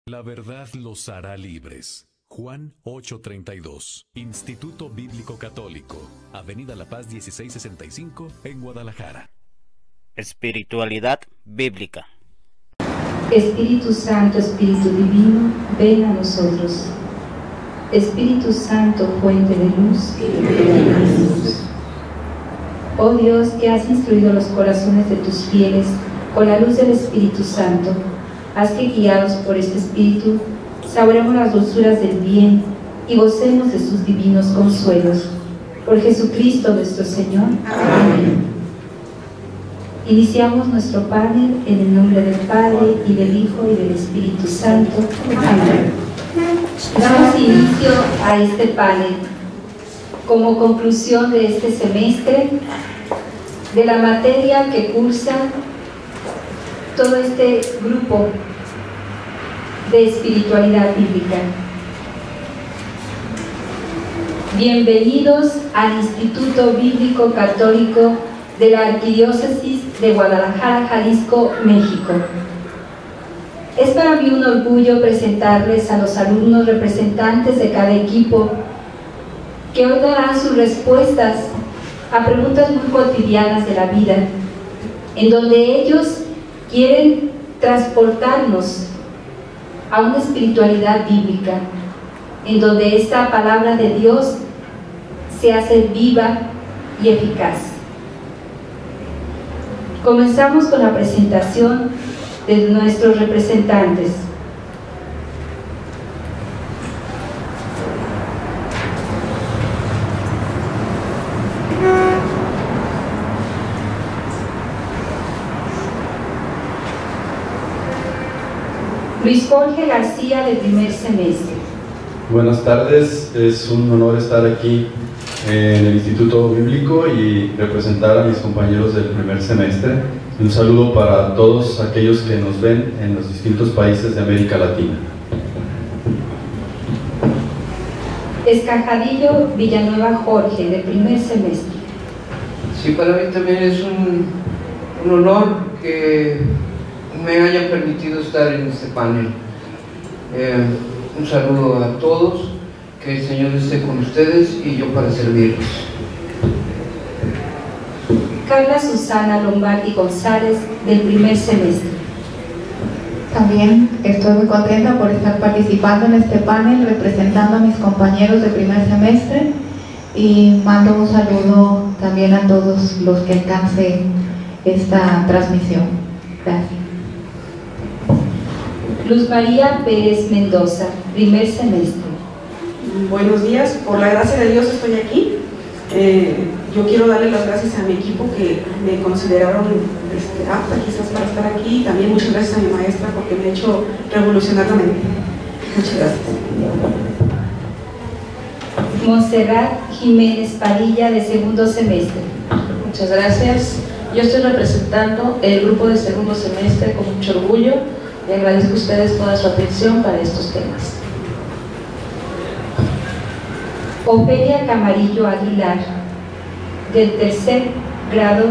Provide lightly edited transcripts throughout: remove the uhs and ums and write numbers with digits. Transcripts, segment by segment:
La verdad los hará libres. Juan 8:32. Instituto Bíblico Católico, Avenida La Paz 1665, en Guadalajara. Espiritualidad bíblica. Espíritu Santo, Espíritu Divino, ven a nosotros. Espíritu Santo, fuente de luz, oh Dios, que has instruido los corazones de tus fieles con la luz del Espíritu Santo, haz que, guiados por este Espíritu, saboremos las dulzuras del bien y gocemos de sus divinos consuelos. Por Jesucristo nuestro Señor. Amén. Iniciamos nuestro panel en el nombre del Padre, y del Hijo, y del Espíritu Santo. Amén. Damos inicio a este panel como conclusión de este semestre de la materia que cursa todo este grupo de espiritualidad bíblica. Bienvenidos al Instituto Bíblico Católico de la Arquidiócesis de Guadalajara, Jalisco, México. Es para mí un orgullo presentarles a los alumnos representantes de cada equipo que hoy darán sus respuestas a preguntas muy cotidianas de la vida, en donde ellos quieren transportarnos a una espiritualidad bíblica, en donde esta palabra de Dios se hace viva y eficaz. Comenzamos con la presentación de nuestros representantes. Luis Jorge García, de primer semestre. Buenas tardes, es un honor estar aquí en el Instituto Bíblico y representar a mis compañeros del primer semestre. Un saludo para todos aquellos que nos ven en los distintos países de América Latina. Escajadillo Villanueva Jorge, de primer semestre. Sí, para mí también es un honor que me hayan permitido estar en este panel. Un saludo a todos, que el Señor esté con ustedes y yo para servirlos. Carla Susana Lombardi González, del primer semestre. También estoy muy contenta por estar participando en este panel representando a mis compañeros de primer semestre, y mando un saludo también a todos los que alcance esta transmisión. Gracias. Luz María Pérez Mendoza, primer semestre. Buenos días, por la gracia de Dios estoy aquí. Yo quiero darle las gracias a mi equipo que me consideraron apta quizás para estar aquí, y también muchas gracias a mi maestra porque me ha hecho revolucionar la mente. Muchas gracias. Montserrat Jiménez Padilla, de segundo semestre. Muchas gracias. Yo estoy representando el grupo de segundo semestre con mucho orgullo y agradezco a ustedes toda su atención para estos temas. Ofelia Camarillo Aguilar, del tercer grado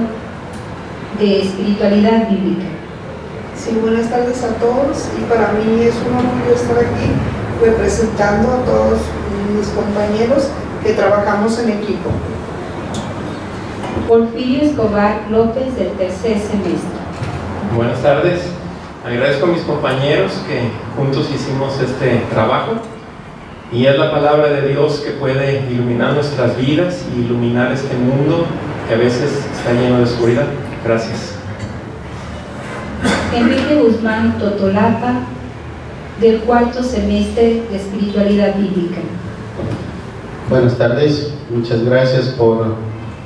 de espiritualidad bíblica. Sí, buenas tardes a todos, y para mí es un orgullo estar aquí representando a todos mis compañeros que trabajamos en equipo. Porfirio Escobar López, del tercer semestre. Buenas tardes, agradezco a mis compañeros que juntos hicimos este trabajo, y es la palabra de Dios que puede iluminar nuestras vidas y iluminar este mundo que a veces está lleno de oscuridad. Gracias. Enrique Guzmán Totolapa, del cuarto semestre de espiritualidad bíblica. Buenas tardes, muchas gracias por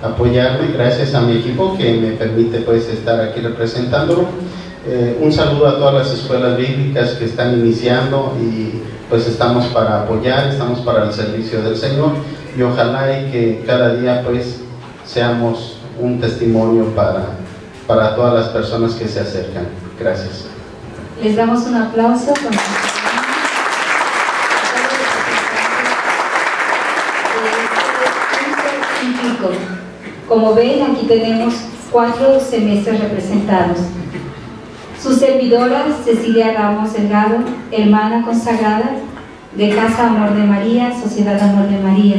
apoyarme, gracias a mi equipo que me permite pues estar aquí representándolo. Un saludo a todas las escuelas bíblicas que están iniciando, y pues estamos para apoyar, estamos para el servicio del Señor, y ojalá y que cada día pues seamos un testimonio para todas las personas que se acercan. Gracias. Les damos un aplauso. Como ven, aquí tenemos 4 semestres representados. Sus servidora Cecilia Ramos Delgado, hermana consagrada de Casa Amor de María, Sociedad Amor de María,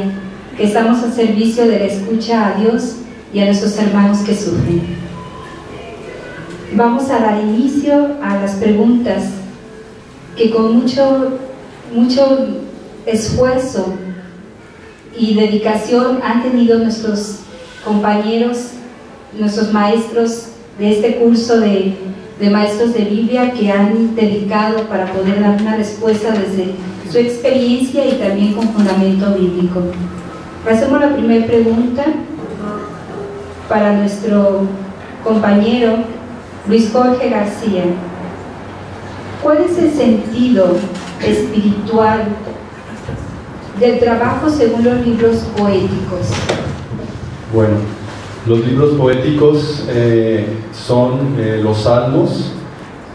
que estamos al servicio de la escucha a Dios y a nuestros hermanos que sufren. Vamos a dar inicio a las preguntas que con mucho esfuerzo y dedicación han tenido nuestros compañeros, nuestros maestros de este curso de maestros de Biblia, que han dedicado para poder dar una respuesta desde su experiencia y también con fundamento bíblico. Hacemos la primera pregunta para nuestro compañero Luis Jorge García. ¿Cuál es el sentido espiritual del trabajo según los libros poéticos? Bueno, los libros poéticos son los Salmos,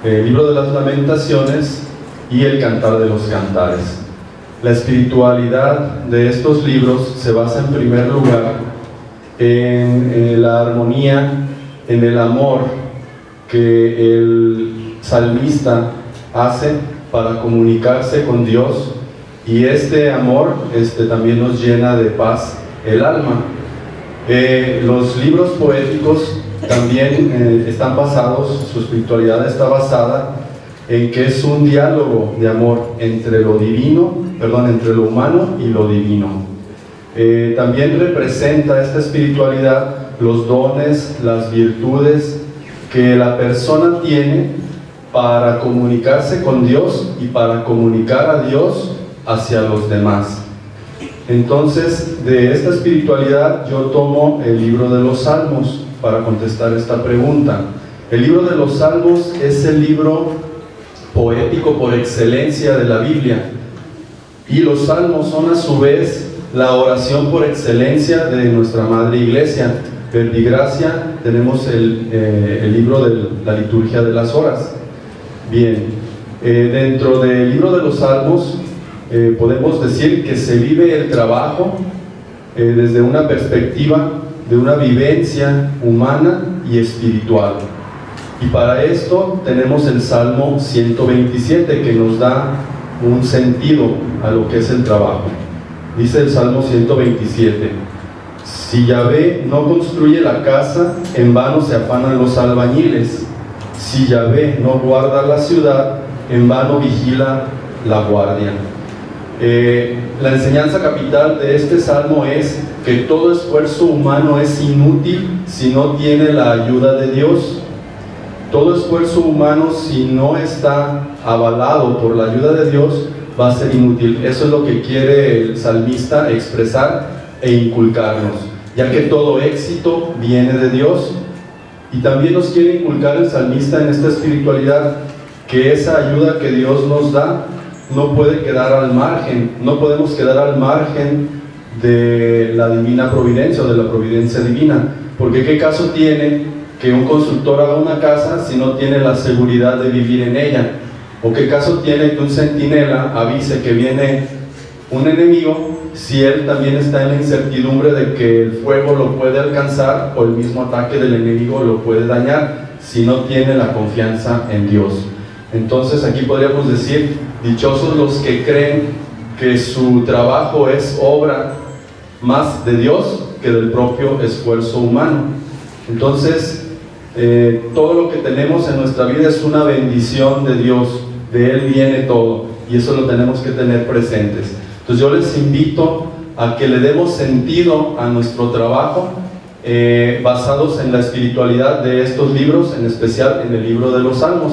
el libro de las Lamentaciones y el Cantar de los Cantares. La espiritualidad de estos libros se basa en primer lugar en la armonía, en el amor que el salmista hace para comunicarse con Dios, y este amor también nos llena de paz el alma. Los libros poéticos también están basados, su espiritualidad está basada en que es un diálogo de amor entre lo humano y lo divino. También representa esta espiritualidad los dones, las virtudes que la persona tiene para comunicarse con Dios y para comunicar a Dios hacia los demás. Entonces, de esta espiritualidad yo tomo el libro de los Salmos para contestar esta pregunta. El libro de los Salmos es el libro poético por excelencia de la Biblia, y los Salmos son a su vez la oración por excelencia de nuestra Madre Iglesia. Verbigracia, tenemos el libro de la liturgia de las horas. Bien, dentro del libro de los Salmos podemos decir que se vive el trabajo desde una perspectiva de una vivencia humana y espiritual. Y para esto tenemos el Salmo 127, que nos da un sentido a lo que es el trabajo. Dice el Salmo 127: si Yahvé no construye la casa, en vano se afanan los albañiles. Si Yahvé no guarda la ciudad, en vano vigila la guardia. La enseñanza capital de este salmo es que todo esfuerzo humano es inútil si no tiene la ayuda de Dios. Todo esfuerzo humano, si no está avalado por la ayuda de Dios, va a ser inútil. Eso es lo que quiere el salmista expresar e inculcarnos, ya que todo éxito viene de Dios. Y también nos quiere inculcar el salmista en esta espiritualidad que esa ayuda que Dios nos da no puede quedar al margen, no podemos quedar al margen de la divina providencia o de la providencia divina, porque ¿qué caso tiene que un constructor haga una casa si no tiene la seguridad de vivir en ella? ¿O qué caso tiene que un centinela avise que viene un enemigo si él también está en la incertidumbre de que el fuego lo puede alcanzar o el mismo ataque del enemigo lo puede dañar, si no tiene la confianza en Dios? Entonces aquí podríamos decir: dichosos los que creen que su trabajo es obra más de Dios que del propio esfuerzo humano. Entonces todo lo que tenemos en nuestra vida es una bendición de Dios, de Él viene todo, y eso lo tenemos que tener presentes. Entonces yo les invito a que le demos sentido a nuestro trabajo basados en la espiritualidad de estos libros, en especial en el libro de los Salmos.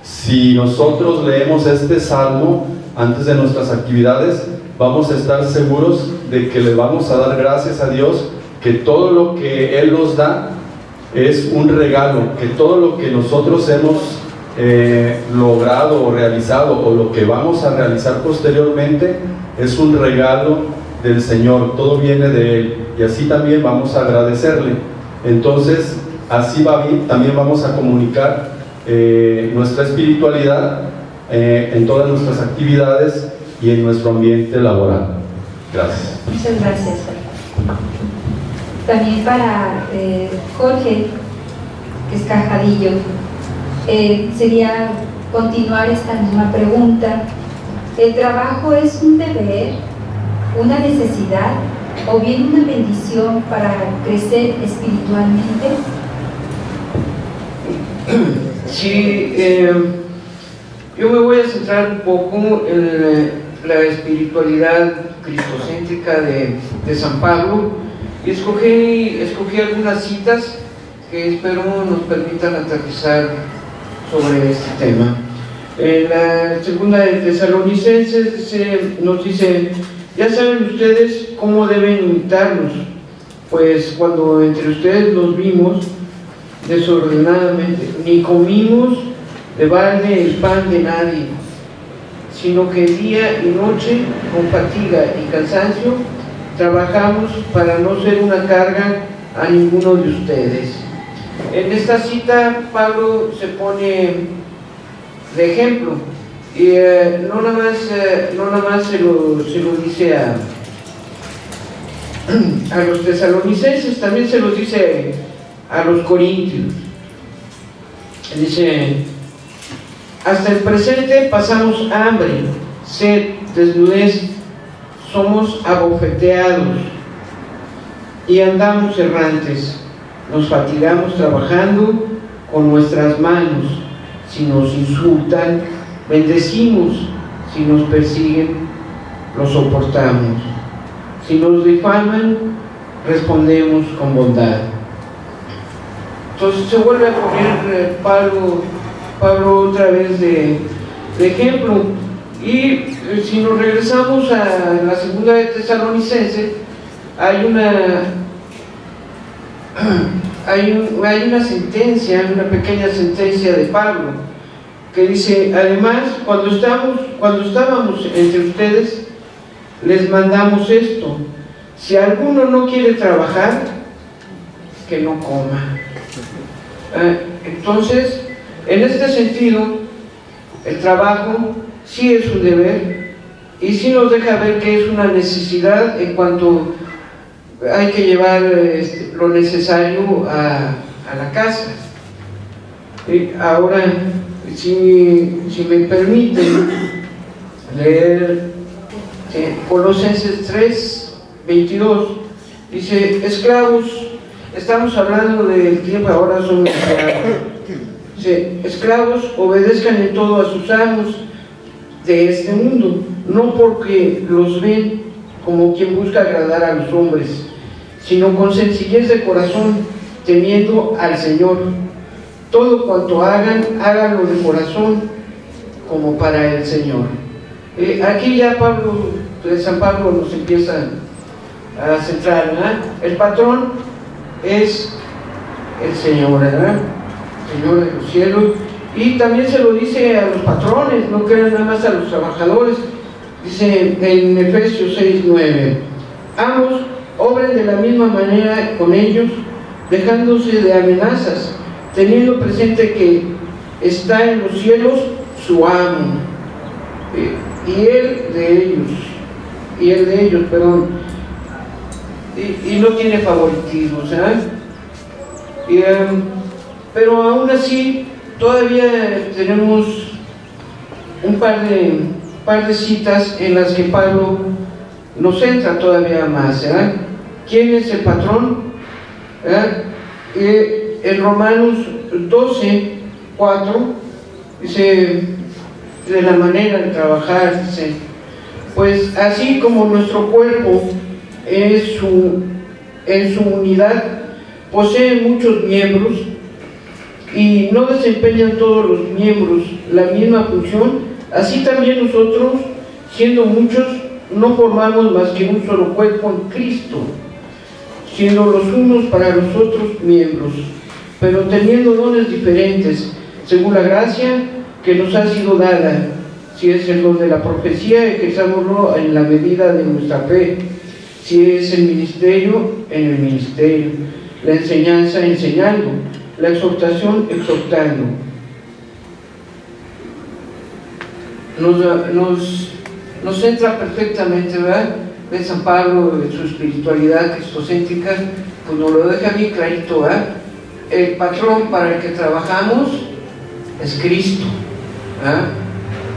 Si nosotros leemos este salmo antes de nuestras actividades, vamos a estar seguros de que le vamos a dar gracias a Dios, que todo lo que Él nos da es un regalo, que todo lo que nosotros hemos logrado o realizado, o lo que vamos a realizar posteriormente, es un regalo del Señor, todo viene de Él, y así también vamos a agradecerle. Entonces así también vamos a comunicar nuestra espiritualidad en todas nuestras actividades y en nuestro ambiente laboral. Gracias. Muchas gracias. También para Jorge, que es Cajadillo. sería continuar esta misma pregunta. ¿El trabajo es un deber, una necesidad o bien una bendición para crecer espiritualmente? Sí, yo me voy a centrar un poco en la espiritualidad cristocéntrica de San Pablo y escogí algunas citas que espero nos permitan aterrizar sobre este tema. En la segunda de Tesalonicenses nos dice: ya saben ustedes cómo deben imitarnos, pues cuando entre ustedes los vimos desordenadamente, ni comimos de balde el pan de nadie, sino que día y noche, con fatiga y cansancio, trabajamos para no ser una carga a ninguno de ustedes. En esta cita Pablo se pone de ejemplo y no nada más se lo dice a los tesalonicenses, también se lo dice a los corintios. Dice: hasta el presente pasamos hambre, sed, desnudez, somos abofeteados y andamos errantes, nos fatigamos trabajando con nuestras manos, si nos insultan, bendecimos, si nos persiguen, lo soportamos, si nos difaman, respondemos con bondad. Entonces se vuelve a poner Pablo otra vez de ejemplo. Y si nos regresamos a la segunda de Tesalonicenses, hay una sentencia, una pequeña sentencia de Pablo, que dice: además, cuando estábamos entre ustedes, les mandamos esto: si alguno no quiere trabajar, que no coma. Entonces, en este sentido, el trabajo sí es un deber y sí nos deja ver que es una necesidad en cuanto hay que llevar lo necesario a la casa. Ahora, si me permiten leer Colosenses 3:22, dice: esclavos, estamos hablando del tiempo, ahora son esclavos. Dice: esclavos, obedezcan en todo a sus amos de este mundo, no porque los ven como quien busca agradar a los hombres, sino con sencillez de corazón, temiendo al Señor. Todo cuanto hagan, háganlo de corazón, como para el Señor. Aquí ya San Pablo nos empieza a centrar, ¿verdad? El patrón es el Señor, ¿verdad? Señor de los cielos. Y también se lo dice a los patrones, no crean nada más a los trabajadores. Dice en Efesios 6:9: amos, obren de la misma manera con ellos, dejándose de amenazas, teniendo presente que está en los cielos su amo, y él de ellos, y no tiene favoritismo, ¿sabes? Pero aún así todavía tenemos un par de citas en las que Pablo nos centra todavía más, ¿verdad? ¿Quién es el patrón? ¿Verdad? En Romanos 12:4 dice de la manera de trabajar, dice: pues así como nuestro cuerpo en su unidad posee muchos miembros y no desempeñan todos los miembros la misma función, así también nosotros, siendo muchos, no formamos más que un solo cuerpo en Cristo, siendo los unos para los otros miembros, pero teniendo dones diferentes, según la gracia que nos ha sido dada. Si es el don de la profecía, ejerzámoslo en la medida de nuestra fe. Si es el ministerio, en el ministerio. La enseñanza, enseñando. La exhortación, exhortando. Nos centra perfectamente, ¿verdad? De San Pablo, de su espiritualidad cristocéntrica, pues nos lo deja bien clarito, ¿verdad? El patrón para el que trabajamos es Cristo.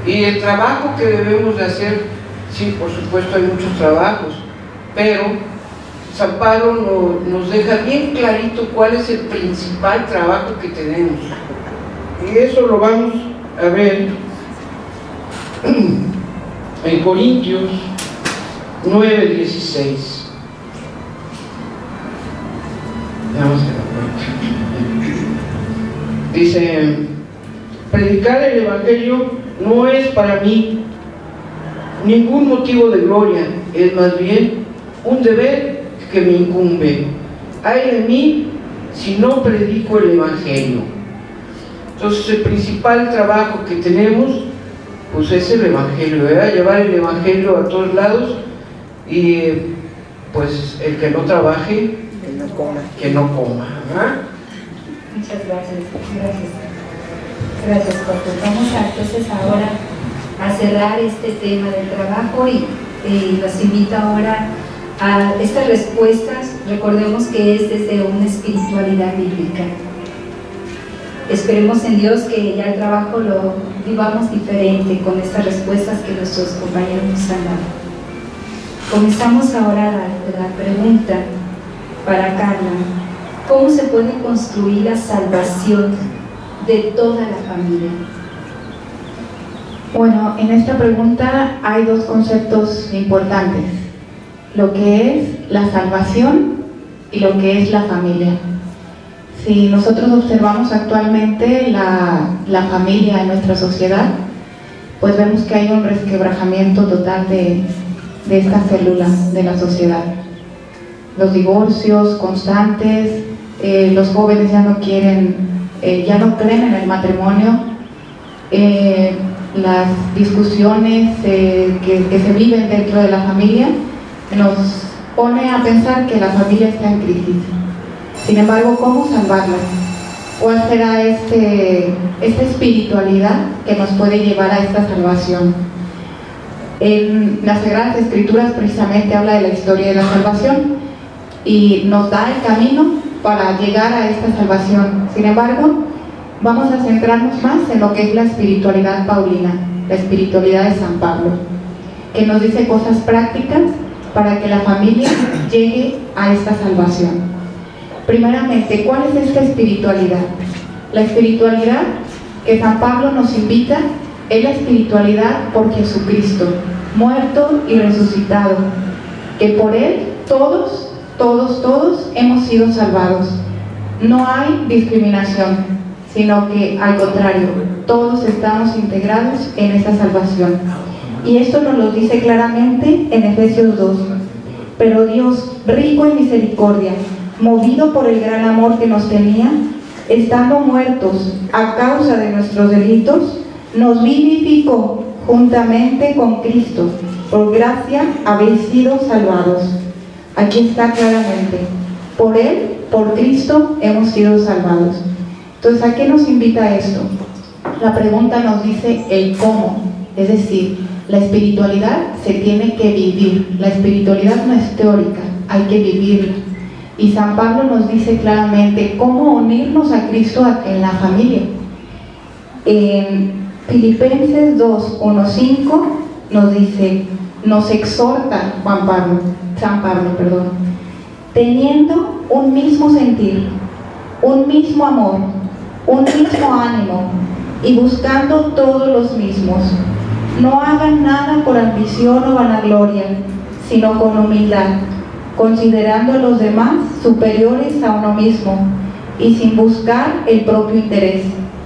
Y el trabajo que debemos de hacer, sí, por supuesto hay muchos trabajos, pero San Pablo nos deja bien clarito cuál es el principal trabajo que tenemos. Y eso lo vamos a ver en Corintios 9:16. Dice: predicar el Evangelio no es para mí ningún motivo de gloria, es más bien un deber que me incumbe. Ay de mí si no predico el Evangelio. Entonces el principal trabajo que tenemos pues es el Evangelio, ¿verdad? Llevar el Evangelio a todos lados, y pues el que no trabaje, que no coma, ¿verdad? Muchas gracias. Gracias, Pastor. Vamos entonces ahora a cerrar este tema del trabajo y los invito ahora a estas respuestas. Recordemos que es desde una espiritualidad bíblica. Esperemos en Dios que ya el trabajo lo vivamos diferente con estas respuestas que nuestros compañeros nos han dado. Comenzamos ahora la pregunta para Carla: ¿cómo se puede construir la salvación de toda la familia? Bueno, en esta pregunta hay dos conceptos importantes: lo que es la salvación y lo que es la familia. Si nosotros observamos actualmente la familia en nuestra sociedad, pues vemos que hay un resquebrajamiento total de esta célula de la sociedad. Los divorcios constantes, los jóvenes ya no creen en el matrimonio, las discusiones que se viven dentro de la familia nos pone a pensar que la familia está en crisis. Sin embargo, ¿cómo salvarla? ¿Cuál será esta espiritualidad que nos puede llevar a esta salvación? En las Sagradas Escrituras precisamente habla de la historia de la salvación y nos da el camino para llegar a esta salvación. Sin embargo, vamos a centrarnos más en lo que es la espiritualidad paulina, la espiritualidad de San Pablo, que nos dice cosas prácticas para que la familia llegue a esta salvación. Primeramente, ¿cuál es esta espiritualidad? La espiritualidad que San Pablo nos invita es la espiritualidad por Jesucristo, muerto y resucitado, que por Él todos hemos sido salvados. No hay discriminación, sino que al contrario, todos estamos integrados en esta salvación. Y esto nos lo dice claramente en Efesios 2. Pero Dios, rico en misericordia, movido por el gran amor que nos tenía, estando muertos a causa de nuestros delitos, nos vivificó juntamente con Cristo. Por gracia habéis sido salvados. Aquí está claramente: por Él, por Cristo, hemos sido salvados. Entonces, ¿a qué nos invita esto? La pregunta nos dice el cómo, es decir, la espiritualidad se tiene que vivir. La espiritualidad no es teórica, hay que vivirla. Y San Pablo nos dice claramente cómo unirnos a Cristo en la familia. En Filipenses 2:1-5 nos dice, nos exhorta San Pablo, teniendo un mismo sentir, un mismo amor, un mismo ánimo, y buscando todos los mismos. No hagan nada por ambición o vanagloria, sino con humildad, considerando a los demás superiores a uno mismo, y sin buscar el propio interés,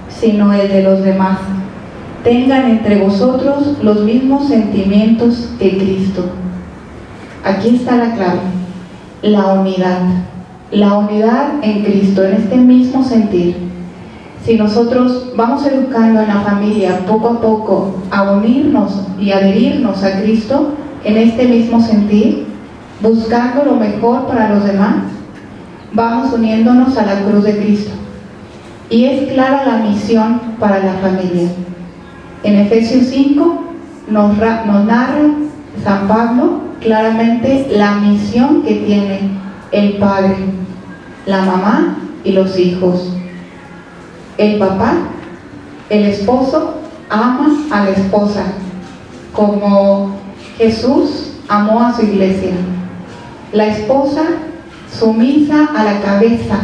sino el de los demás. Tengan entre vosotros los mismos sentimientos que Cristo. Aquí está la clave: la unidad en Cristo, en este mismo sentir. Si nosotros vamos educando en la familia poco a poco a unirnos y adherirnos a Cristo en este mismo sentir, buscando lo mejor para los demás, vamos uniéndonos a la cruz de Cristo. Y es clara la misión para la familia. En Efesios 5 nos narra San Pablo claramente la misión que tiene el padre, la mamá y los hijos. El papá El esposo ama a la esposa, como Jesús amó a su iglesia. La esposa sumisa a la cabeza,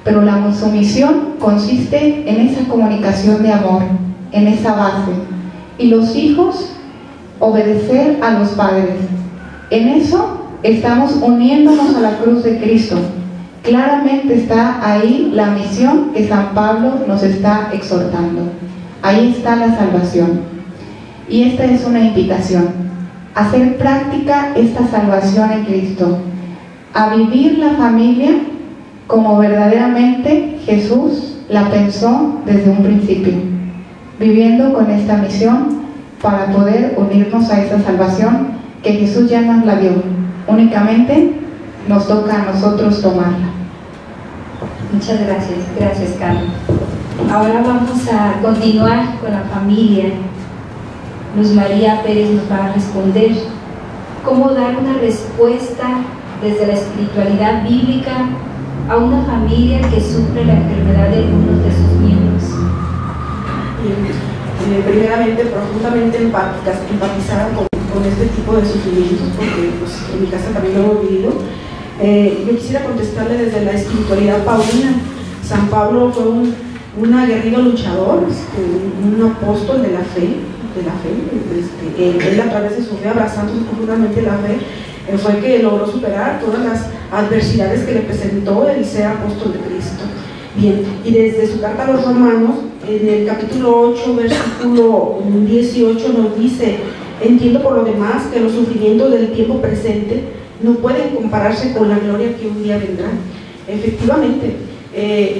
pero la sumisión consiste en esa comunicación de amor, en esa base. Y los hijos, obedecer a los padres. En eso estamos uniéndonos a la cruz de Cristo. Claramente está ahí la misión que San Pablo nos está exhortando. Ahí está la salvación. Y esta es una invitación: a hacer práctica esta salvación en Cristo, a vivir la familia como verdaderamente Jesús la pensó desde un principio, viviendo con esta misión para poder unirnos a esa salvación que Jesús ya nos la dio. Únicamente nos toca a nosotros tomarla. Muchas gracias, gracias Carlos. Ahora vamos a continuar con la familia. Luz María Pérez nos va a responder cómo dar una respuesta desde la espiritualidad bíblica a una familia que sufre la enfermedad de algunos de sus miembros. Primeramente, profundamente empatizada con este tipo de sufrimientos, porque pues, en mi casa también lo hemos vivido. Yo quisiera contestarle desde la espiritualidad paulina. San Pablo fue un aguerrido luchador, un apóstol de la fe. Él a través de su fe, abrazando profundamente la fe, fue que logró superar todas las adversidades que le presentó el ser apóstol de Cristo. Bien, y desde su carta a los Romanos, en el capítulo 8, versículo 18, nos dice: entiendo por lo demás que los sufrimientos del tiempo presente no pueden compararse con la gloria que un día vendrá. Efectivamente,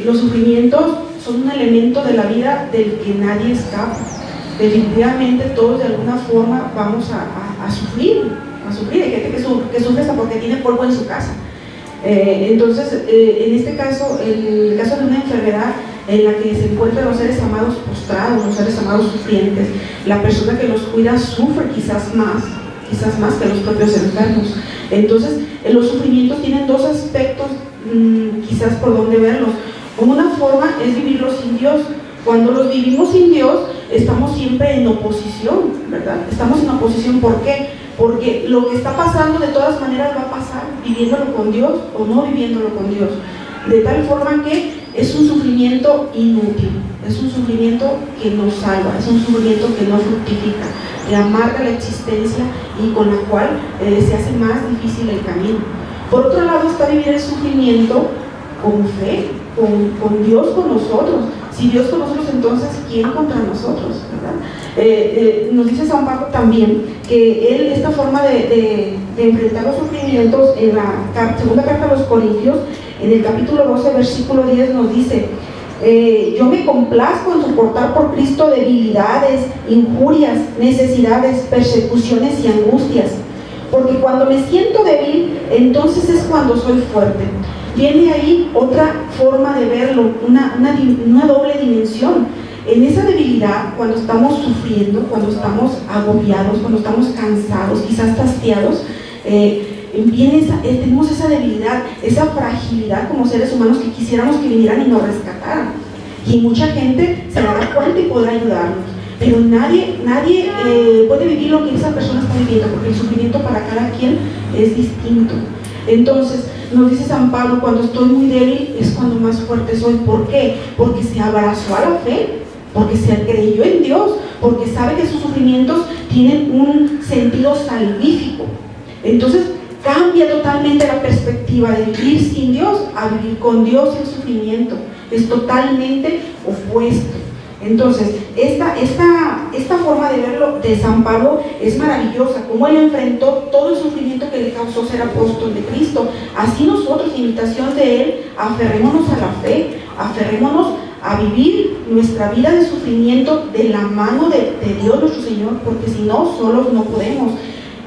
los sufrimientos son un elemento de la vida del que nadie escapa. Definitivamente todos de alguna forma vamos a sufrir. Hay gente que sufre hasta porque tiene polvo en su casa. Entonces, en este caso, el caso de una enfermedad en la que se encuentran los seres amados postrados, los seres amados sufrientes, la persona que los cuida sufre quizás más que los propios enfermos. Entonces, los sufrimientos tienen dos aspectos, quizás por donde verlos. Una forma es vivirlos sin Dios. Cuando los vivimos sin Dios, estamos siempre en oposición, ¿verdad? Estamos en oposición, ¿por qué? Porque lo que está pasando de todas maneras va a pasar, viviéndolo con Dios o no viviéndolo con Dios. De tal forma que es un sufrimiento inútil, es un sufrimiento que no salva, es un sufrimiento que no fructifica, que amarga la existencia y con la cual se hace más difícil el camino. Por otro lado está vivir el sufrimiento con fe, con Dios con nosotros. Si Dios con nosotros, entonces ¿quién contra nosotros? ¿Verdad? Nos dice San Pablo también que él, esta forma de enfrentar los sufrimientos, en la segunda carta a los Corintios, en el capítulo 12, versículo 10, nos dice: yo me complazco en soportar por Cristo debilidades, injurias, necesidades, persecuciones y angustias, porque cuando me siento débil, entonces es cuando soy fuerte. Viene ahí otra forma de verlo, una doble dimensión. En esa debilidad, cuando estamos sufriendo, cuando estamos agobiados, cuando estamos cansados, quizás hastiados, tenemos esa debilidad, esa fragilidad como seres humanos que quisiéramos que vinieran y nos rescataran. Y mucha gente se dará cuenta y podrá ayudarnos. Pero nadie puede vivir lo que esa persona está viviendo, porque el sufrimiento para cada quien es distinto. Entonces, nos dice San Pablo: cuando estoy muy débil es cuando más fuerte soy. ¿Por qué? Porque se abrazó a la fe, porque se creyó en Dios, porque sabe que sus sufrimientos tienen un sentido salvífico. Entonces cambia totalmente la perspectiva de vivir sin Dios a vivir con Dios y el sufrimiento. Es totalmente opuesto. Entonces, esta forma de verlo de San Pablo es maravillosa, como él enfrentó todo el sufrimiento que le causó ser apóstol de Cristo. Así nosotros, en imitación de él, aferrémonos a la fe, aferrémonos a vivir nuestra vida de sufrimiento de la mano de Dios nuestro Señor, porque si no, solos no podemos.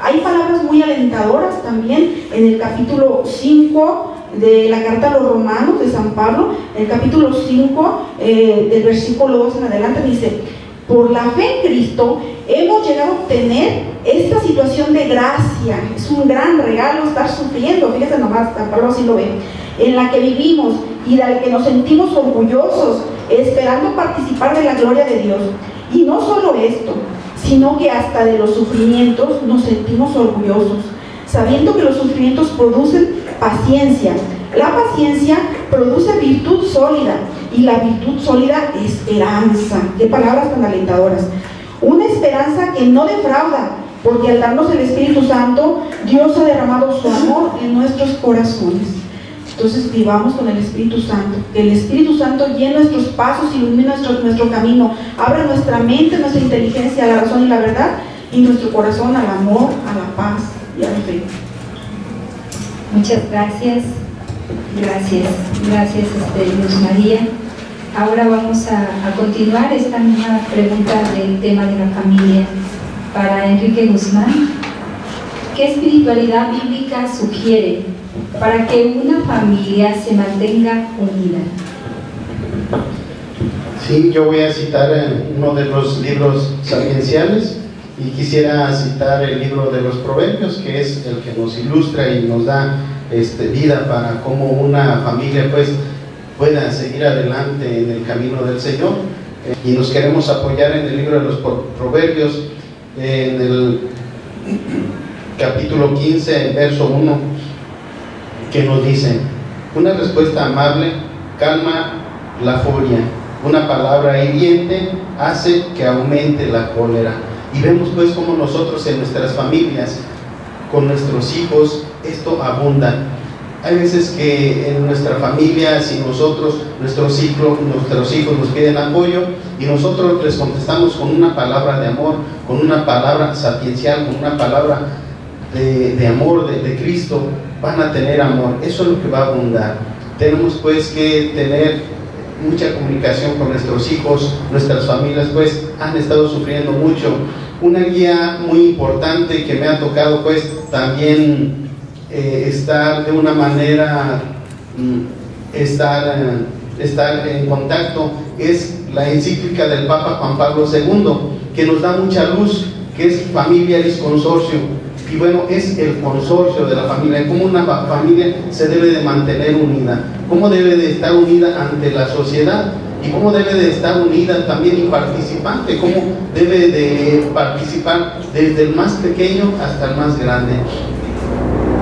Hay palabras muy alentadoras también en el capítulo 5 de la carta a los Romanos de San Pablo, el capítulo 5 del versículo 2 en adelante, dice: por la fe en Cristo hemos llegado a obtener esta situación de gracia. Es un gran regalo estar sufriendo, fíjense nomás, San Pablo así lo ve, en la que vivimos y de la que nos sentimos orgullosos, esperando participar de la gloria de Dios. Y no solo esto, sino que hasta de los sufrimientos nos sentimos orgullosos, sabiendo que los sufrimientos producen paciencia. La paciencia produce virtud sólida, y la virtud sólida, esperanza. Qué palabras tan alentadoras. Una esperanza que no defrauda, porque al darnos el Espíritu Santo, Dios ha derramado su amor en nuestros corazones. Entonces vivamos con el Espíritu Santo, que el Espíritu Santo llene nuestros pasos, ilumine nuestro camino, abra nuestra mente, nuestra inteligencia a la razón y la verdad, y nuestro corazón al amor, a la paz y al fe. Muchas gracias. Gracias Luz María. Ahora vamos a continuar esta misma pregunta del tema de la familia para Enrique Guzmán. ¿Qué espiritualidad bíblica sugiere para que una familia se mantenga unida? Sí, yo voy a citar uno de los libros sapienciales y quisiera citar el libro de los Proverbios, que es el que nos ilustra y nos da vida para cómo una familia pues pueda seguir adelante en el camino del Señor. Y nos queremos apoyar en el libro de los Proverbios, en el capítulo 15, verso 1, que nos dice: una respuesta amable calma la furia, una palabra hiriente hace que aumente la cólera. Y vemos pues como nosotros en nuestras familias, con nuestros hijos, esto abunda. Hay veces que en nuestra familia, si nosotros, nuestros hijos nos piden apoyo y nosotros les contestamos con una palabra de amor, con una palabra sapiencial, con una palabra de amor de Cristo, van a tener amor. Eso es lo que va a abundar. Tenemos pues que tener mucha comunicación con nuestros hijos. Nuestras familias pues han estado sufriendo mucho. Una guía muy importante que me ha tocado pues también estar de una manera, estar en contacto, es la encíclica del Papa Juan Pablo II, que nos da mucha luz, que es Familiaris Consortio. Y bueno, es el consorcio de la familia, cómo una familia se debe de mantener unida, cómo debe de estar unida ante la sociedad y cómo debe de estar unida también y participante, cómo debe de participar desde el más pequeño hasta el más grande.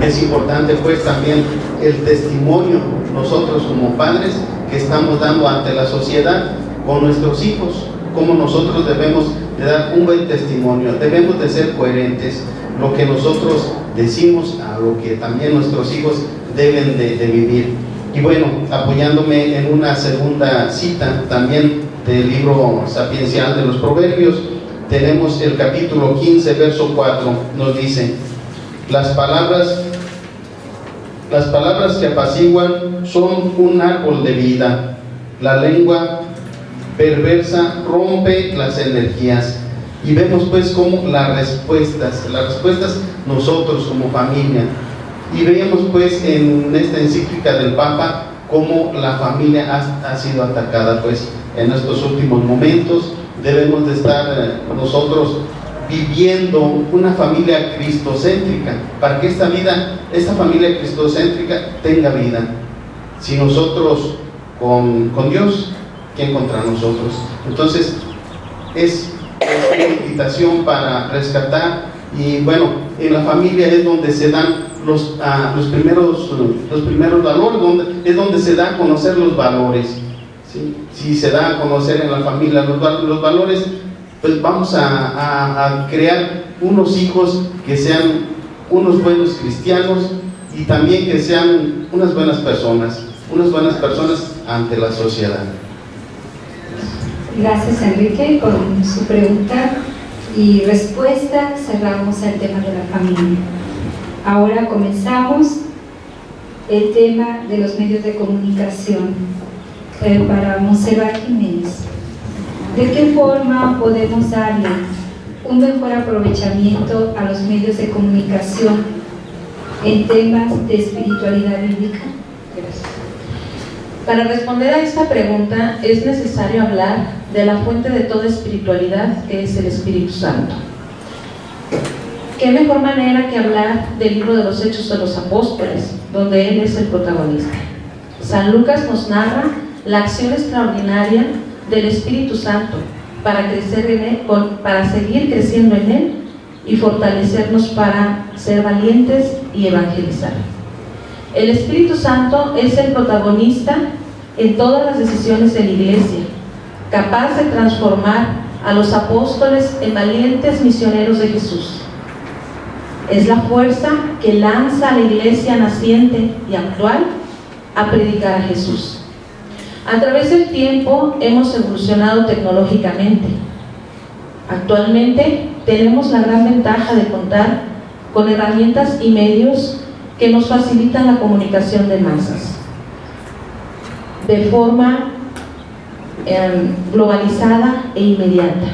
Es importante pues también el testimonio, nosotros como padres que estamos dando ante la sociedad con nuestros hijos, cómo nosotros debemos de dar un buen testimonio, debemos de ser coherentes, lo que nosotros decimos a lo que también nuestros hijos deben de vivir. Y bueno, apoyándome en una segunda cita también del libro sapiencial de los Proverbios, tenemos el capítulo 15, verso 4, nos dice: las palabras que apaciguan son un árbol de vida, la lengua perversa rompe las energías. Y vemos pues como las respuestas nosotros como familia, y veíamos pues en esta encíclica del Papa cómo la familia ha sido atacada pues en estos últimos momentos. Debemos de estar nosotros viviendo una familia cristocéntrica, para que esta familia cristocéntrica tenga vida. Si nosotros con Dios, ¿quién contra nosotros? Entonces es una invitación para rescatar. Y bueno, en la familia es donde se dan los primeros valores, es donde se da a conocer los valores, ¿sí? Si se da a conocer en la familia los valores, pues vamos a crear unos hijos que sean unos buenos cristianos y también que sean unas buenas personas ante la sociedad. Gracias, Enrique. Con su pregunta y respuesta cerramos el tema de la familia. Ahora comenzamos el tema de los medios de comunicación. Para Monserrat Jiménez, ¿de qué forma podemos darle un mejor aprovechamiento a los medios de comunicación en temas de espiritualidad bíblica? Gracias. Para responder a esta pregunta es necesario hablar de la fuente de toda espiritualidad, que es el Espíritu Santo. ¿Qué mejor manera que hablar del libro de los Hechos de los Apóstoles, donde Él es el protagonista? San Lucas nos narra la acción extraordinaria del Espíritu Santo para crecer en Él, para seguir creciendo en Él y fortalecernos para ser valientes y evangelizar. El Espíritu Santo es el protagonista en todas las decisiones de la Iglesia, capaz de transformar a los apóstoles en valientes misioneros de Jesús. Es la fuerza que lanza a la Iglesia naciente y actual a predicar a Jesús. A través del tiempo hemos evolucionado tecnológicamente. Actualmente tenemos la gran ventaja de contar con herramientas y medios que nos facilitan la comunicación de masas de forma globalizada e inmediata.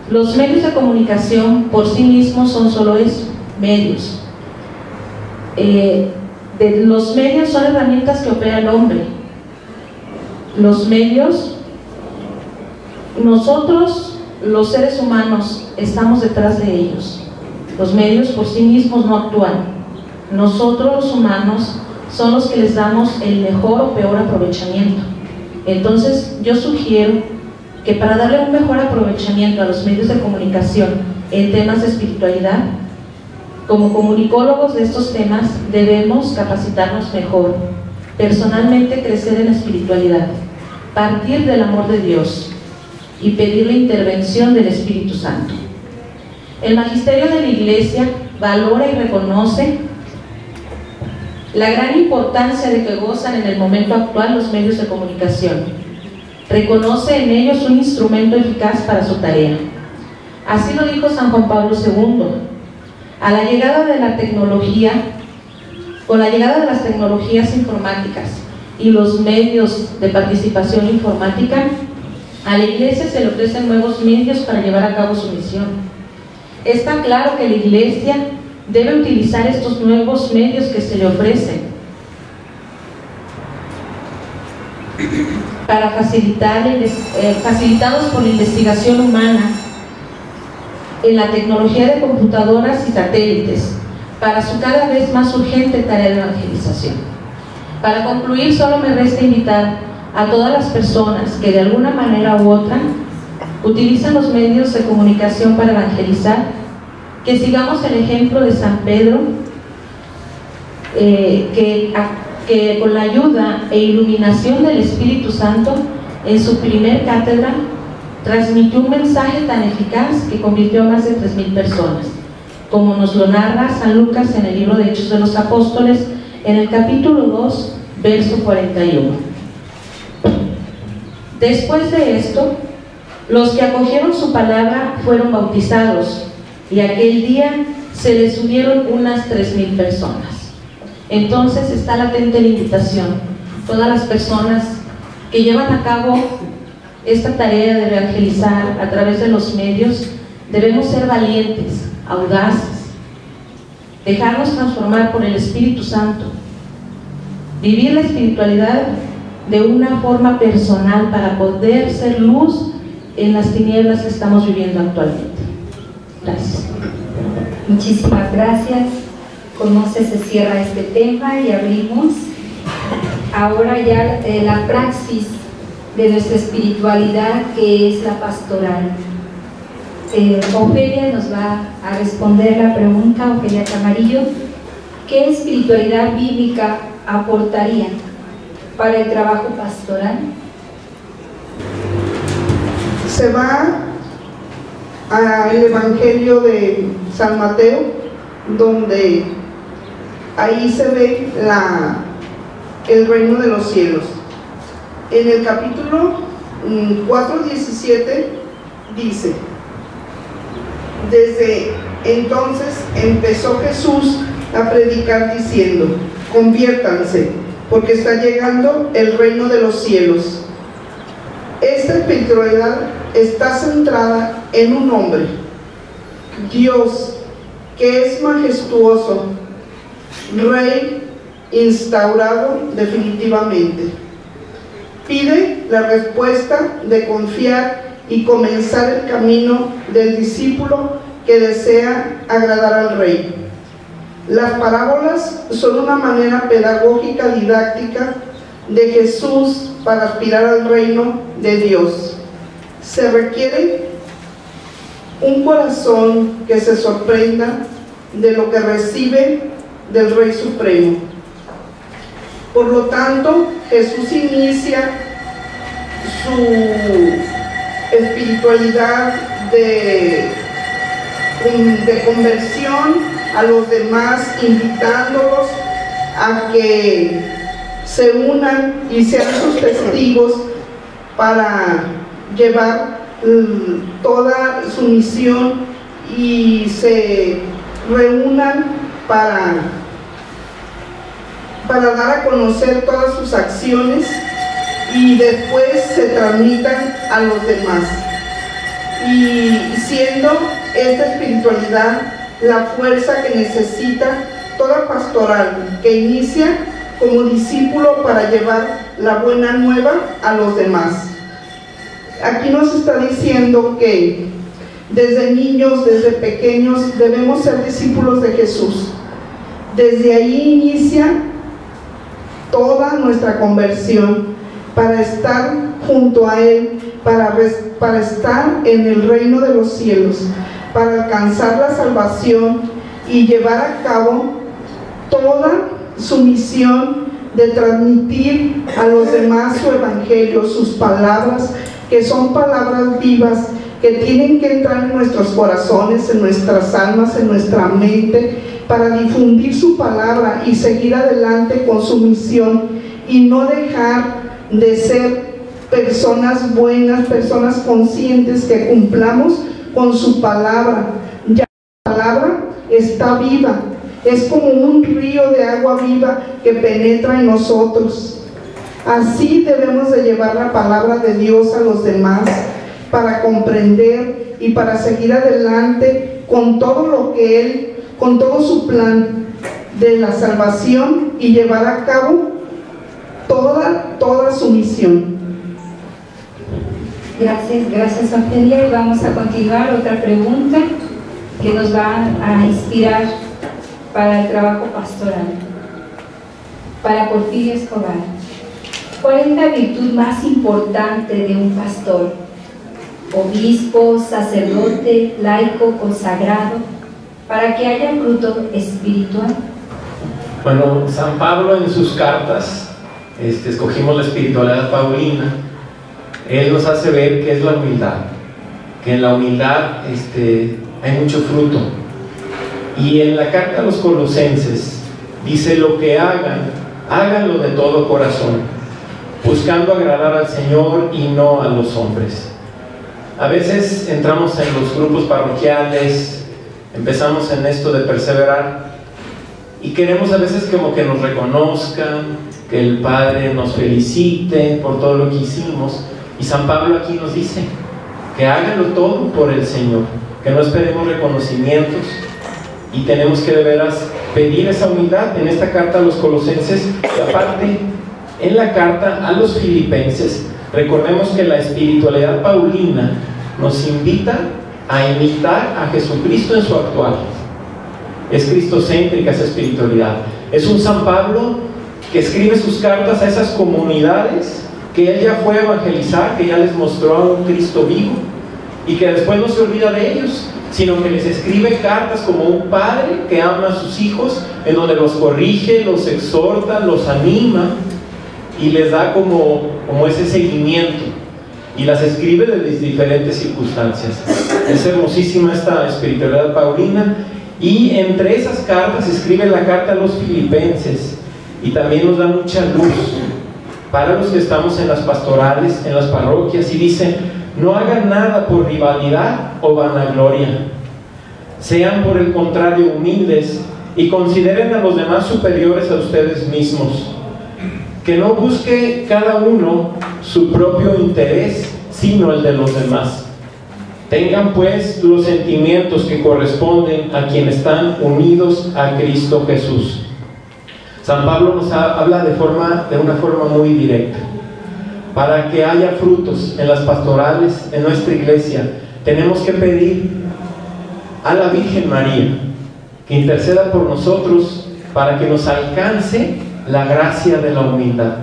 Los medios de comunicación por sí mismos son solo eso, medios. Los medios son herramientas que opera el hombre. Los medios, nosotros, los seres humanos, estamos detrás de ellos. Los medios por sí mismos no actúan. Nosotros, los humanos, son los que les damos el mejor o peor aprovechamiento. Entonces, yo sugiero que para darle un mejor aprovechamiento a los medios de comunicación en temas de espiritualidad, como comunicólogos de estos temas, debemos capacitarnos mejor, personalmente crecer en la espiritualidad, partir del amor de Dios y pedir la intervención del Espíritu Santo. El magisterio de la Iglesia valora y reconoce la gran importancia de que gozan en el momento actual los medios de comunicación. Reconoce en ellos un instrumento eficaz para su tarea. Así lo dijo San Juan Pablo II. A la llegada de la tecnología, con la llegada de las tecnologías informáticas y los medios de participación informática, a la Iglesia se le ofrecen nuevos medios para llevar a cabo su misión. Está claro que la Iglesia debe utilizar estos nuevos medios que se le ofrecen para facilitados por la investigación humana en la tecnología de computadoras y satélites, para su cada vez más urgente tarea de evangelización. Para concluir, solo me resta invitar a todas las personas que de alguna manera u otra utilizan los medios de comunicación para evangelizar, que sigamos el ejemplo de San Pedro, que con la ayuda e iluminación del Espíritu Santo en su primer cátedra transmitió un mensaje tan eficaz que convirtió a más de 3,000 personas, como nos lo narra San Lucas en el libro de Hechos de los Apóstoles, en el capítulo 2, verso 41. Después de esto, los que acogieron su palabra fueron bautizados, y aquel día se les unieron unas 3,000 personas. Entonces está latente la invitación. Todas las personas que llevan a cabo esta tarea de evangelizar a través de los medios, debemos ser valientes, audaces, dejarnos transformar por el Espíritu Santo, vivir la espiritualidad de una forma personal para poder ser luz en las tinieblas que estamos viviendo actualmente. Gracias. Muchísimas gracias. Con Moses se cierra este tema y abrimos ahora ya la praxis de nuestra espiritualidad, que es la pastoral. Ofelia nos va a responder la pregunta. Ofelia Camarillo: ¿qué espiritualidad bíblica aportaría para el trabajo pastoral? Se va al Evangelio de San Mateo, donde ahí se ve el reino de los cielos. En el capítulo 4:17 dice: desde entonces empezó Jesús a predicar diciendo: conviértanse, porque está llegando el reino de los cielos. Esta espiritualidad está centrada en un hombre, Dios, que es majestuoso, Rey instaurado definitivamente. Pide la respuesta de confiar y comenzar el camino del discípulo que desea agradar al Rey. Las parábolas son una manera pedagógica didáctica de Jesús para aspirar al reino de Dios. Se requiere un corazón que se sorprenda de lo que recibe del Rey Supremo. Por lo tanto, Jesús inicia su espiritualidad de conversión a los demás, invitándolos a que se unan y sean sus testigos para llevar toda su misión y se reúnan para dar a conocer todas sus acciones y después se transmitan a los demás. Y siendo esta espiritualidad la fuerza que necesita toda pastoral que inicia como discípulo para llevar la buena nueva a los demás. Aquí nos está diciendo que desde niños, desde pequeños, debemos ser discípulos de Jesús. Desde ahí inicia toda nuestra conversión para estar junto a Él, para estar en el reino de los cielos, para alcanzar la salvación y llevar a cabo toda su misión de transmitir a los demás su evangelio, sus palabras, que son palabras vivas, que tienen que entrar en nuestros corazones, en nuestras almas, en nuestra mente, para difundir su palabra y seguir adelante con su misión y no dejar de ser personas buenas, personas conscientes que cumplamos con su palabra. Ya la palabra está viva, es como un río de agua viva que penetra en nosotros. Así debemos de llevar la palabra de Dios a los demás para comprender y para seguir adelante con todo lo que Él, con todo su plan de la salvación y llevar a cabo toda su misión. Gracias Ofelia. Y vamos a continuar otra pregunta que nos va a inspirar para el trabajo pastoral. Para Porfirio Escobar, ¿cuál es la virtud más importante de un pastor? Obispo, sacerdote, laico, consagrado, para que haya fruto espiritual. Bueno, San Pablo en sus cartas, escogimos la espiritualidad paulina. Él nos hace ver qué es la humildad, que en la humildad hay mucho fruto. Y en la carta a los Colosenses dice: lo que hagan, háganlo de todo corazón, buscando agradar al Señor y no a los hombres. A veces entramos en los grupos parroquiales, empezamos en esto de perseverar y queremos a veces como que nos reconozcan, que el Padre nos felicite por todo lo que hicimos. Y San Pablo aquí nos dice que háganlo todo por el Señor, que no esperemos reconocimientos y tenemos que de veras pedir esa humildad en esta carta a los Colosenses. Y aparte, en la carta a los Filipenses, recordemos que la espiritualidad paulina nos invita a imitar a Jesucristo en su actual. Es cristocéntrica esa espiritualidad. Es un San Pablo que escribe sus cartas a esas comunidades que él ya fue a evangelizar, que ya les mostró a un Cristo vivo y que después no se olvida de ellos, sino que les escribe cartas como un padre que ama a sus hijos, en donde los corrige, los exhorta, los anima y les da como ese seguimiento y las escribe desde diferentes circunstancias. Es hermosísima esta espiritualidad paulina. Y entre esas cartas escribe la carta a los Filipenses y también nos da mucha luz para los que estamos en las pastorales, en las parroquias, y dice: no hagan nada por rivalidad o vanagloria, sean por el contrario humildes y consideren a los demás superiores a ustedes mismos, que no busque cada uno su propio interés, sino el de los demás. Tengan pues los sentimientos que corresponden a quienes están unidos a Cristo Jesús. San Pablo nos habla de una forma muy directa. Para que haya frutos en las pastorales, en nuestra iglesia, tenemos que pedir a la Virgen María que interceda por nosotros para que nos alcance la gracia de la humildad.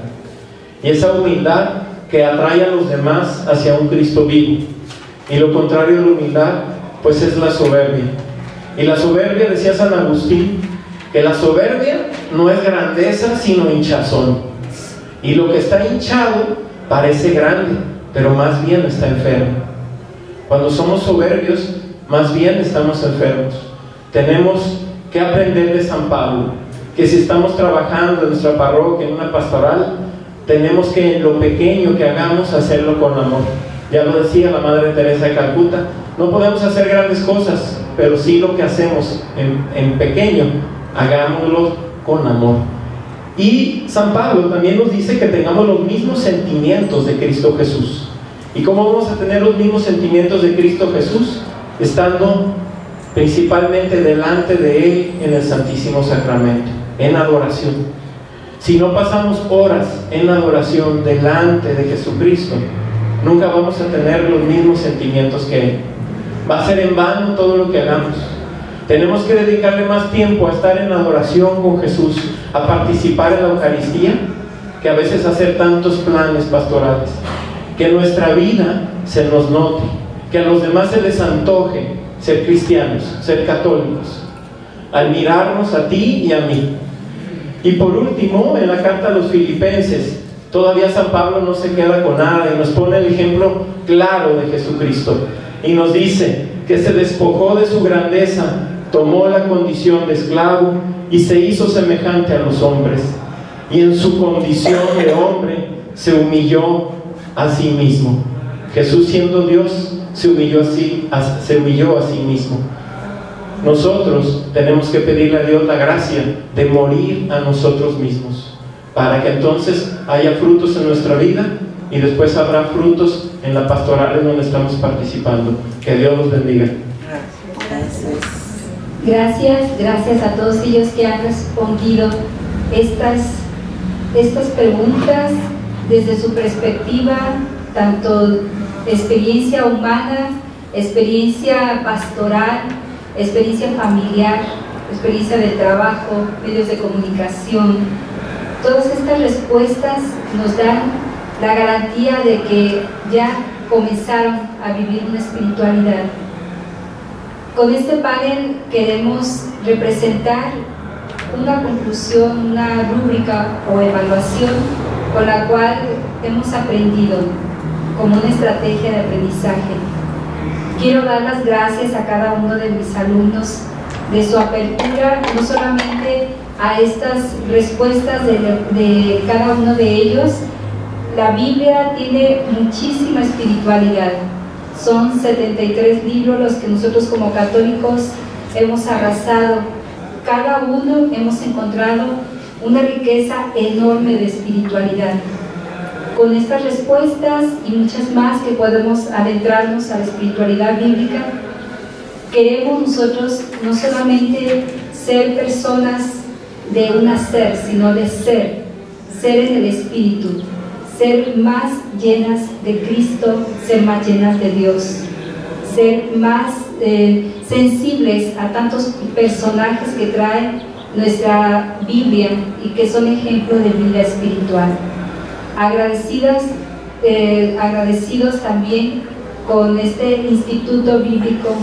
y esa humildad que atrae a los demás hacia un Cristo vivo. Y lo contrario de la humildad, pues es la soberbia. Y la soberbia, decía San Agustín, que la soberbia no es grandeza, sino hinchazón. Y lo que está hinchado parece grande, pero más bien está enfermo. Cuando somos soberbios, más bien estamos enfermos. Tenemos que aprender de San Pablo, que si estamos trabajando en nuestra parroquia, en una pastoral, tenemos que en lo pequeño que hagamos, hacerlo con amor. Ya lo decía la Madre Teresa de Calcuta, no podemos hacer grandes cosas, pero sí lo que hacemos en pequeño, hagámoslo con amor. Y San Pablo también nos dice que tengamos los mismos sentimientos de Cristo Jesús. ¿Y cómo vamos a tener los mismos sentimientos de Cristo Jesús? Estando principalmente delante de Él en el Santísimo Sacramento, en adoración. Si no pasamos horas en adoración delante de Jesucristo, nunca vamos a tener los mismos sentimientos que Él. Va a ser en vano todo lo que hagamos. Tenemos que dedicarle más tiempo a estar en adoración con Jesús, a participar en la Eucaristía, que a veces hacer tantos planes pastorales. Que nuestra vida se nos note, que a los demás se les antoje ser cristianos, ser católicos, al mirarnos a ti y a mí. Y por último, en la carta a los Filipenses, todavía San Pablo no se queda con nada y nos pone el ejemplo claro de Jesucristo. Y nos dice que se despojó de su grandeza, tomó la condición de esclavo y se hizo semejante a los hombres. Y en su condición de hombre se humilló a sí mismo. Jesús, siendo Dios, se humilló a sí mismo. Nosotros tenemos que pedirle a Dios la gracia de morir a nosotros mismos, para que entonces haya frutos en nuestra vida y después habrá frutos en la pastoral en donde estamos participando. Que Dios los bendiga. Gracias a todos ellos que han respondido estas preguntas desde su perspectiva, tanto experiencia humana, experiencia pastoral, experiencia familiar, experiencia de trabajo, medios de comunicación. Todas estas respuestas nos dan la garantía de que ya comenzaron a vivir una espiritualidad. Con este panel queremos representar una conclusión, una rúbrica o evaluación con la cual hemos aprendido como una estrategia de aprendizaje. Quiero dar las gracias a cada uno de mis alumnos de su apertura, no solamente a estas respuestas de cada uno de ellos. La Biblia tiene muchísima espiritualidad. Son 73 libros los que nosotros como católicos hemos arrasado. Cada uno hemos encontrado una riqueza enorme de espiritualidad. Con estas respuestas y muchas más que podemos adentrarnos a la espiritualidad bíblica, queremos nosotros no solamente ser personas de un hacer, sino de ser en el Espíritu, ser más llenas de Cristo, ser más llenas de Dios, ser más sensibles a tantos personajes que trae nuestra Biblia y que son ejemplo de vida espiritual. Agradecidos también con este Instituto Bíblico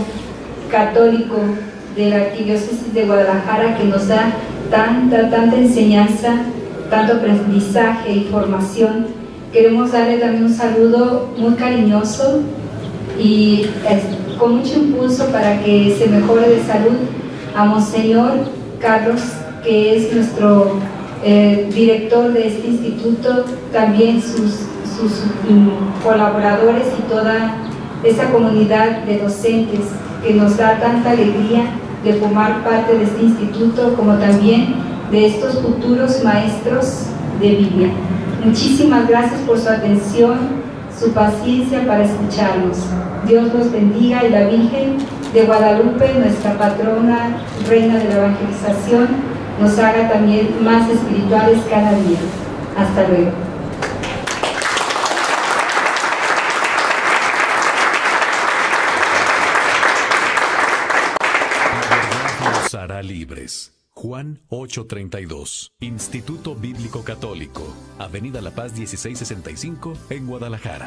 Católico de la Arquidiócesis de Guadalajara, que nos da tanta enseñanza, tanto aprendizaje y formación. Queremos darle también un saludo muy cariñoso y con mucho impulso para que se mejore de salud a Monseñor Carlos, que es nuestro director de este instituto, también sus colaboradores y toda esa comunidad de docentes que nos da tanta alegría de formar parte de este instituto, como también de estos futuros maestros de Biblia. Muchísimas gracias por su atención, su paciencia para escucharnos. Dios los bendiga y la Virgen de Guadalupe, nuestra patrona, reina de la evangelización, nos haga también más espirituales cada día. Hasta luego. Los hará libres. Juan 832, Instituto Bíblico Católico, Avenida La Paz 1665 en Guadalajara.